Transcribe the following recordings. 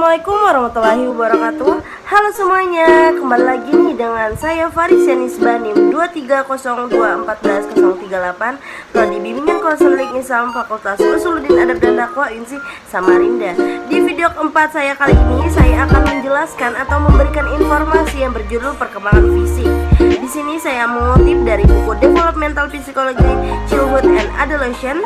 Assalamualaikum warahmatullahi wabarakatuh. Halo semuanya, kembali lagi nih dengan saya Farisianis Banim 230214038, Prodi Bimbingan Konseling Islam Fakultas Usuluddin Adab dan Dakwah UNSI Samarinda. Di video keempat saya kali ini, saya akan menjelaskan atau memberikan informasi yang berjudul perkembangan fisik. Di sini saya mengutip dari buku Developmental Psychology, Childhood and Adolescence.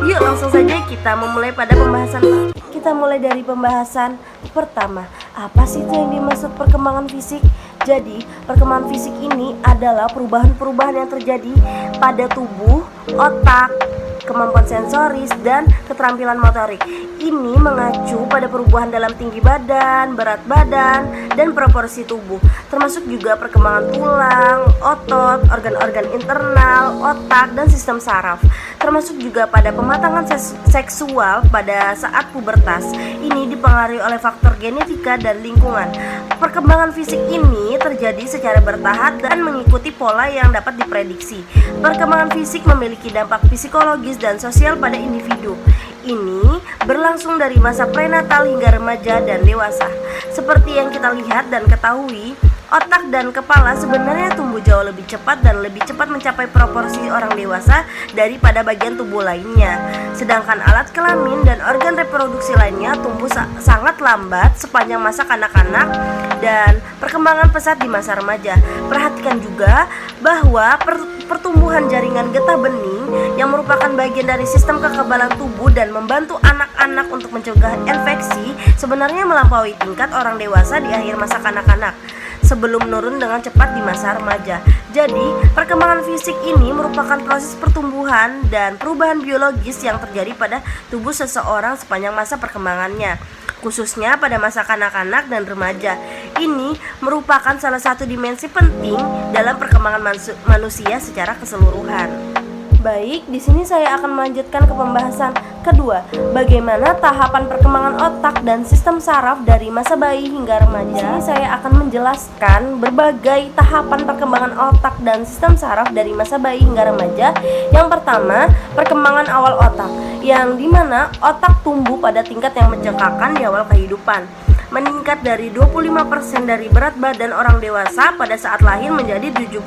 Yuk langsung saja kita memulai pada pembahasan. Kita mulai dari pembahasan pertama. Apa sih itu yang dimaksud perkembangan fisik? Jadi, perkembangan fisik ini adalah perubahan-perubahan yang terjadi pada tubuh, otak, kemampuan sensoris, dan keterampilan motorik. Ini mengacu pada perubahan dalam tinggi badan, berat badan, dan proporsi tubuh, termasuk juga perkembangan tulang, otot, organ-organ internal, otak, dan sistem saraf, termasuk juga pada pematangan seksual pada saat pubertas. Ini dipengaruhi oleh faktor genetika dan lingkungan. Perkembangan fisik ini terjadi secara bertahap dan mengikuti pola yang dapat diprediksi. Perkembangan fisik memiliki dampak psikologis dan sosial pada individu. Ini berlangsung dari masa prenatal hingga remaja dan dewasa. Seperti yang kita lihat dan ketahui, otak dan kepala sebenarnya tumbuh jauh lebih cepat dan lebih cepat mencapai proporsi orang dewasa daripada bagian tubuh lainnya. Sedangkan alat kelamin dan organ reproduksi lainnya tumbuh sangat lambat sepanjang masa kanak-kanak dan perkembangan pesat di masa remaja. Perhatikan juga bahwa pertumbuhan jaringan getah bening yang merupakan bagian dari sistem kekebalan tubuh dan membantu anak-anak untuk mencegah infeksi sebenarnya melampaui tingkat orang dewasa di akhir masa kanak-kanak sebelum menurun dengan cepat di masa remaja. Jadi, perkembangan fisik ini merupakan proses pertumbuhan dan perubahan biologis yang terjadi pada tubuh seseorang sepanjang masa perkembangannya, khususnya pada masa kanak-kanak dan remaja. Ini merupakan salah satu dimensi penting dalam perkembangan manusia secara keseluruhan. Baik, di sini saya akan melanjutkan ke pembahasan kedua, bagaimana tahapan perkembangan otak dan sistem saraf dari masa bayi hingga remaja. Di sini saya akan menjelaskan berbagai tahapan perkembangan otak dan sistem saraf dari masa bayi hingga remaja. Yang pertama, perkembangan awal otak, yang dimana otak tumbuh pada tingkat yang mencekakkan di awal kehidupan, meningkat dari 25% dari berat badan orang dewasa pada saat lahir menjadi 75%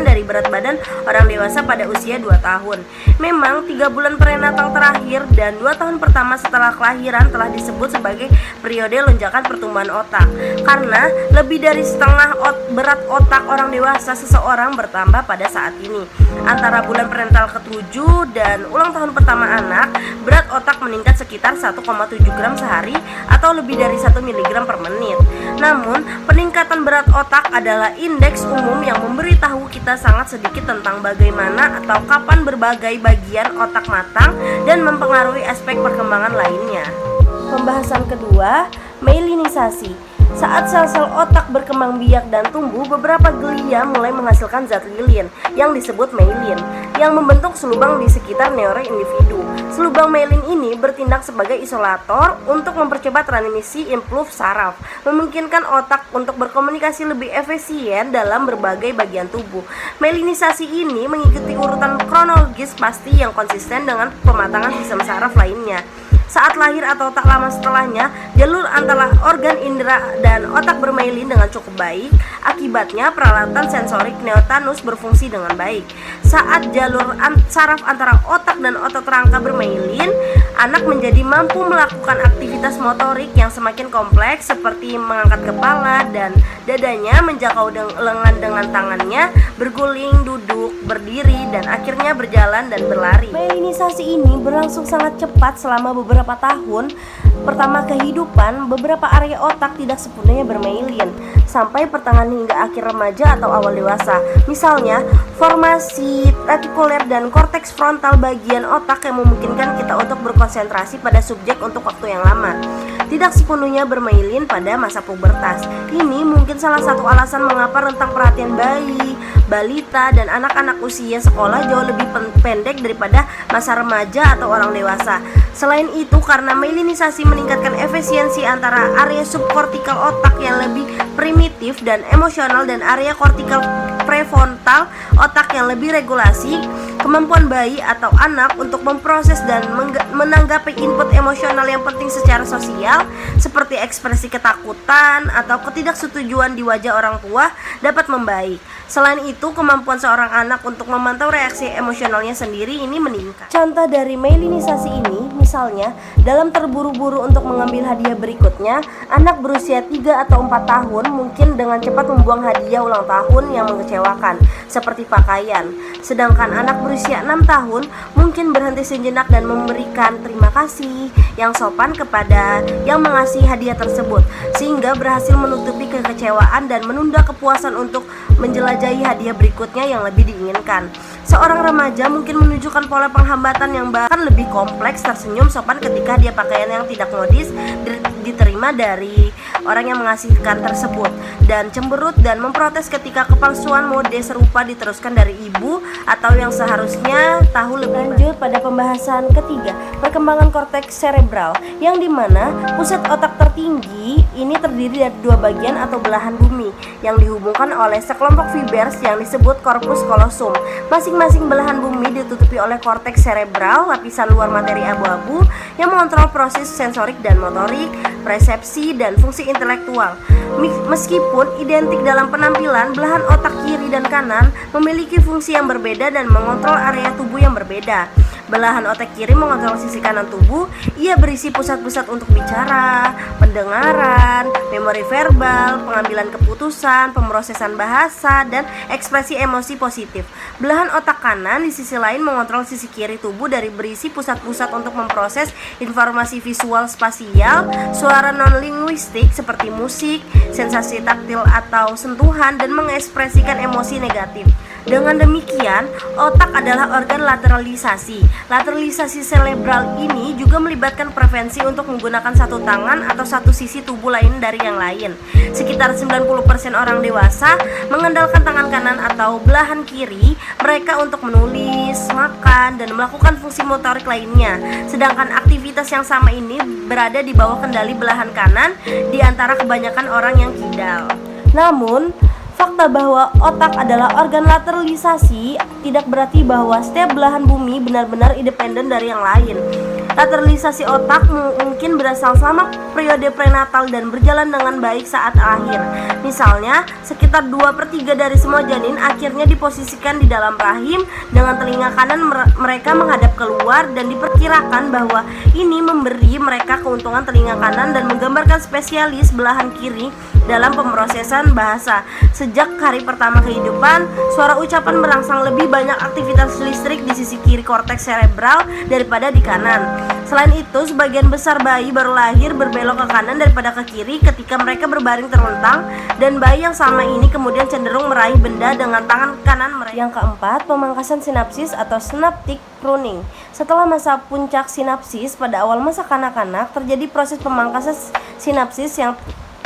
dari berat badan orang dewasa pada usia 2 tahun. Memang 3 bulan prenatal terakhir dan 2 tahun pertama setelah kelahiran telah disebut sebagai periode lonjakan pertumbuhan otak, karena lebih dari setengah berat otak orang dewasa seseorang bertambah pada saat ini. Antara bulan prenatal ke-7 dan ulang tahun pertama anak, berat otak meningkat sekitar 1,7 gram sehari atau lebih dari 1 mg per menit. Namun, peningkatan berat otak adalah indeks umum yang memberitahu kita sangat sedikit tentang bagaimana atau kapan berbagai bagian otak matang dan mempengaruhi aspek perkembangan lainnya. Pembahasan kedua, myelinisasi. Saat sel-sel otak berkembang biak dan tumbuh, beberapa glia mulai menghasilkan zat lilin yang disebut myelin yang membentuk selubang di sekitar neuro individu. Selubang myelin ini bertindak sebagai isolator untuk mempercepat transmisi impuls saraf, memungkinkan otak untuk berkomunikasi lebih efisien dalam berbagai bagian tubuh. Myelinisasi ini mengikuti urutan kronologis pasti yang konsisten dengan pematangan sistem saraf lainnya. Saat lahir atau tak lama setelahnya, jalur antara organ indera dan otak bermailin dengan cukup baik. Akibatnya, peralatan sensorik neotanus berfungsi dengan baik. Saat jalur saraf antara otak dan otot rangka bermailin, anak menjadi mampu melakukan aktivitas motorik yang semakin kompleks seperti mengangkat kepala dan dadanya, menjangkau lengan dengan tangannya, berguling, duduk, berdiri, dan akhirnya berjalan dan berlari. Myelinisasi ini berlangsung sangat cepat selama beberapa tahun pertama kehidupan. Beberapa area otak tidak sepenuhnya bermailin sampai pertengahan hingga akhir remaja atau awal dewasa. Misalnya, formasi retikuler dan korteks frontal bagian otak yang memungkinkan kita untuk berkonsentrasi pada subjek untuk waktu yang lama tidak sepenuhnya bermailin pada masa pubertas. Ini mungkin salah satu alasan mengapa rentang perhatian bayi, balita, dan anak-anak usia sekolah jauh lebih pendek daripada masa remaja atau orang dewasa. Selain itu, karena myelinisasi meningkatkan efisiensi antara area subkortikal otak yang lebih primitif dan emosional dan area kortikal prefrontal otak yang lebih regulasi, Kemampuan bayi atau anak untuk memproses dan menanggapi input emosional yang penting secara sosial seperti ekspresi ketakutan atau ketidaksetujuan di wajah orang tua dapat membaik. Selain itu, kemampuan seorang anak untuk memantau reaksi emosionalnya sendiri ini meningkat. Contoh dari myelinisasi ini, misalnya dalam terburu-buru untuk mengambil hadiah berikutnya, anak berusia 3 atau 4 tahun mungkin dengan cepat membuang hadiah ulang tahun yang mengecewakan, seperti pakaian. Sedangkan anak berusia 6 tahun mungkin berhenti sejenak dan memberikan terima kasih yang sopan kepada yang mengasih hadiah tersebut, sehingga berhasil menutupi kekecewaan dan menunda kepuasan untuk menjelajahi hadiah berikutnya yang lebih diinginkan. Seorang remaja mungkin menunjukkan pola penghambatan yang bahkan lebih kompleks, tersenyum sopan ketika dia pakaian yang tidak modis diterima dari orang yang mengasihkan tersebut, dan cemberut dan memprotes ketika kepalsuan mode serupa diteruskan dari ibu atau yang seharusnya tahu lebih. Lanjut pada pembahasan ketiga, perkembangan korteks cerebral, yang dimana pusat otak tertinggi ini terdiri dari 2 bagian atau belahan bumi yang dihubungkan oleh sekelompok fibers yang disebut corpus callosum. Masing-masing belahan bumi ditutupi oleh korteks cerebral, lapisan luar materi abu-abu yang mengontrol proses sensorik dan motorik, persepsi, dan fungsi intelektual. Meskipun identik dalam penampilan, belahan otak kiri dan kanan memiliki fungsi yang berbeda dan mengontrol area tubuh yang berbeda. Belahan otak kiri mengontrol sisi kanan tubuh. Ia berisi pusat-pusat untuk bicara, pendengaran, memori verbal, pengambilan keputusan, pemrosesan bahasa, dan ekspresi emosi positif. Belahan otak kanan di sisi lain mengontrol sisi kiri tubuh dari berisi pusat-pusat untuk memproses informasi visual spasial, suara non-linguistik seperti musik, sensasi taktil atau sentuhan, dan mengekspresikan emosi negatif. Dengan demikian, otak adalah organ lateralisasi. Lateralisasi cerebral ini juga melibatkan preferensi untuk menggunakan satu tangan atau satu sisi tubuh lain dari yang lain. Sekitar 90% orang dewasa mengandalkan tangan kanan atau belahan kiri mereka untuk menulis, makan, dan melakukan fungsi motorik lainnya. Sedangkan aktivitas yang sama ini berada di bawah kendali belahan kanan di antara kebanyakan orang yang kidal. Namun, fakta bahwa otak adalah organ lateralisasi tidak berarti bahwa setiap belahan bumi benar-benar independen dari yang lain. Lateralisasi otak mungkin berasal sama periode prenatal dan berjalan dengan baik saat lahir. Misalnya, sekitar 2/3 dari semua janin akhirnya diposisikan di dalam rahim dengan telinga kanan mereka menghadap keluar, dan diperkirakan bahwa ini memberi mereka keuntungan telinga kanan dan menggambarkan spesialis belahan kiri dalam pemrosesan bahasa. Sejak hari pertama kehidupan, suara ucapan merangsang lebih banyak aktivitas listrik di sisi kiri korteks cerebral daripada di kanan. Selain itu, sebagian besar bayi baru lahir berbelok ke kanan daripada ke kiri ketika mereka berbaring terlentang, dan bayi yang sama ini kemudian cenderung meraih benda dengan tangan kanan mereka. Yang keempat, pemangkasan sinapsis atau synaptic pruning. Setelah masa puncak sinapsis pada awal masa kanak-kanak, terjadi proses pemangkasan sinapsis yang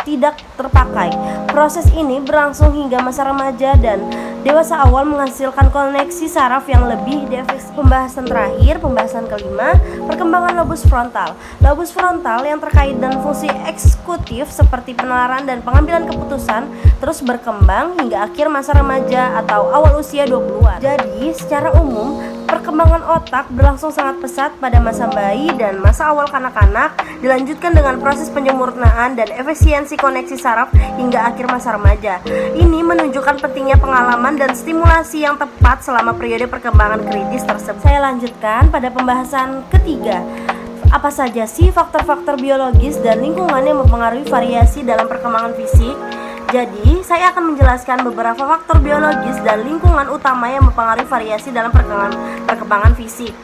tidak terpakai. Proses ini berlangsung hingga masa remaja dan dewasa awal menghasilkan koneksi saraf yang lebih defisit. Pembahasan terakhir, pembahasan kelima, perkembangan lobus frontal. Lobus frontal yang terkait dengan fungsi eksekutif seperti penalaran dan pengambilan keputusan terus berkembang hingga akhir masa remaja atau awal usia 20-an. Jadi, secara umum, perkembangan otak berlangsung sangat pesat pada masa bayi dan masa awal kanak-kanak, dilanjutkan dengan proses penyempurnaan dan efisiensi koneksi saraf hingga akhir masa remaja. Ini menunjukkan pentingnya pengalaman dan stimulasi yang tepat selama periode perkembangan kritis tersebut. Saya lanjutkan pada pembahasan ketiga. Apa saja sih faktor-faktor biologis dan lingkungan yang mempengaruhi variasi dalam perkembangan fisik? Jadi, saya akan menjelaskan beberapa faktor biologis dan lingkungan utama yang mempengaruhi variasi dalam perkembangan fisik.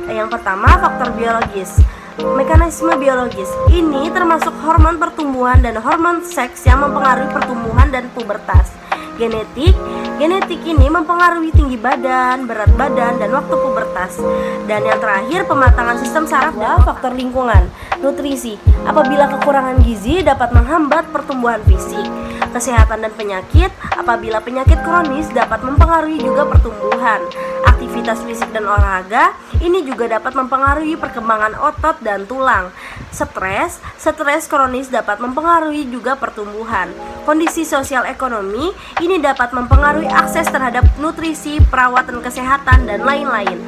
Yang pertama, faktor biologis. Mekanisme biologis ini termasuk hormon pertumbuhan dan hormon seks yang mempengaruhi pertumbuhan dan pubertas. Genetik ini mempengaruhi tinggi badan, berat badan, dan waktu pubertas. Dan yang terakhir, pematangan sistem saraf dan faktor lingkungan. Nutrisi, apabila kekurangan gizi dapat menghambat pertumbuhan fisik. Kesehatan dan penyakit, apabila penyakit kronis dapat mempengaruhi juga pertumbuhan. Aktivitas fisik dan olahraga ini juga dapat mempengaruhi perkembangan otot dan tulang. Stres kronis dapat mempengaruhi juga pertumbuhan. Kondisi sosial ekonomi ini dapat mempengaruhi akses terhadap nutrisi, perawatan kesehatan, dan lain-lain.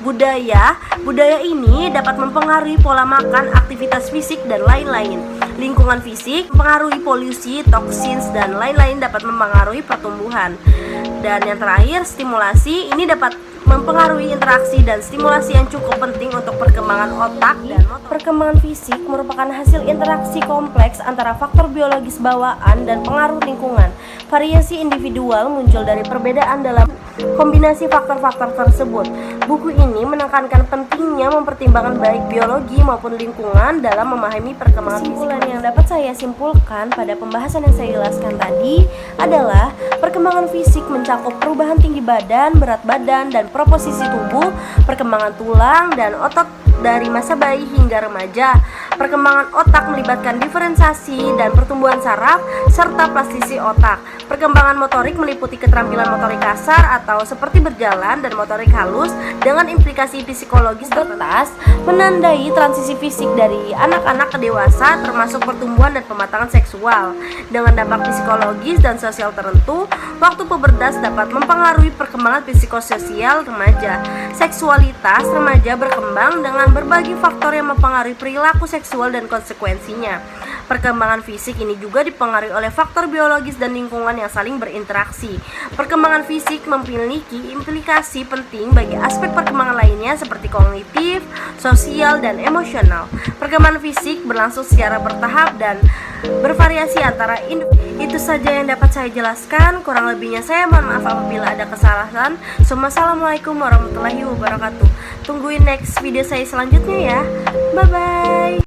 Budaya ini dapat mempengaruhi pola makan, aktivitas fisik, dan lain-lain. Lingkungan fisik mempengaruhi polusi, toksin, dan lain-lain dapat mempengaruhi pertumbuhan. Dan yang terakhir, stimulasi ini dapat mempengaruhi interaksi dan stimulasi yang cukup penting untuk perkembangan otak dan motor. Perkembangan fisik merupakan hasil interaksi kompleks antara faktor biologis bawaan dan pengaruh lingkungan. Variasi individual muncul dari perbedaan dalam kombinasi faktor-faktor tersebut. Buku ini menekankan pentingnya mempertimbangkan baik biologi maupun lingkungan dalam memahami perkembangan fisik. Kesimpulan yang dapat saya simpulkan pada pembahasan yang saya jelaskan tadi adalah perkembangan fisik mencakup perubahan tinggi badan, berat badan, dan proporsi tubuh, perkembangan tulang dan otot dari masa bayi hingga remaja. Perkembangan otak melibatkan diferensiasi dan pertumbuhan saraf serta plastisi otak. Perkembangan motorik meliputi keterampilan motorik kasar atau seperti berjalan dan motorik halus dengan implikasi psikologis terbatas, menandai transisi fisik dari anak-anak ke dewasa termasuk pertumbuhan dan pematangan seksual. Dengan dampak psikologis dan sosial tertentu, waktu pubertas dapat mempengaruhi perkembangan psikososial remaja. Seksualitas remaja berkembang dengan berbagai faktor yang mempengaruhi perilaku seksual dan konsekuensinya. Perkembangan fisik ini juga dipengaruhi oleh faktor biologis dan lingkungan yang saling berinteraksi. Perkembangan fisik memiliki implikasi penting bagi aspek perkembangan lainnya seperti kognitif, sosial, dan emosional. Perkembangan fisik berlangsung secara bertahap dan bervariasi antara individu. Itu saja yang dapat saya jelaskan. Kurang lebihnya saya mohon maaf apabila ada kesalahan. Assalamualaikum warahmatullahi wabarakatuh. Tungguin next video saya selanjutnya ya. Bye bye.